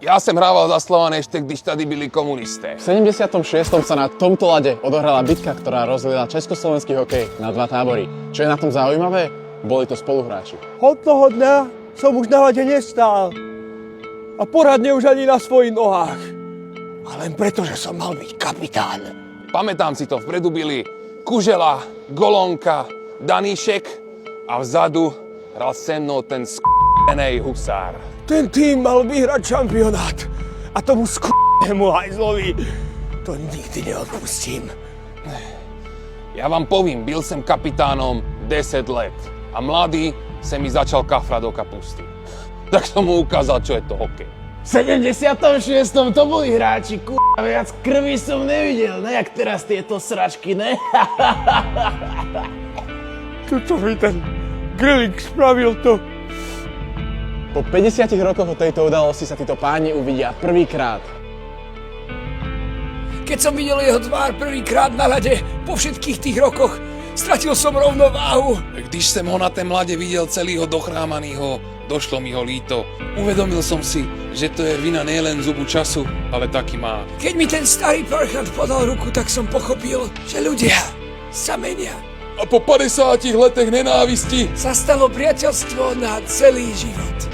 Ja som hrával za Slovan ešte, když tady byli komunisté. V 76. sa na tomto lade odohrala bitka, ktorá rozdelila československý hokej na dva tábory. Čo je na tom zaujímavé? Boli to spoluhráči. Od toho dňa som už na lade nestál. A poradne už ani na svojich nohách. A len preto, že som mal byť kapitán. Pamätám si to, vpredu byli Kužela, Golonka, Daníšek a vzadu hral se mnou ten s***enej husár. Ten tým mal vyhrať šampionát. A tomu s***enemu hajzlovi to nikdy neodpustím. Ja vám povím, byl som kapitánom 10 let a mladý se mi začal kafrať do kapusty. Tak som mu ukázal, čo je to hokej. V 76. to boli hráči, viac krvi som nevidel, ne jak teraz tieto sračky, ne? Tuto mi ten Grlik spravil to. Po 50 rokoch od tejto udalosti sa títo páni uvidia prvýkrát. Keď som videl jeho tvár prvýkrát na ľade, po všetkých tých rokoch, stratil som rovnováhu. Když som ho na té mlade videl celého dochrámanýho, došlo mi ho líto. Uvedomil som si, že to je vina nielen zubu času, ale taky má. Keď mi ten starý parchant podal ruku, tak som pochopil, že ľudia sa menia. A po 50 letech nenávisti Sa stalo priateľstvo na celý život.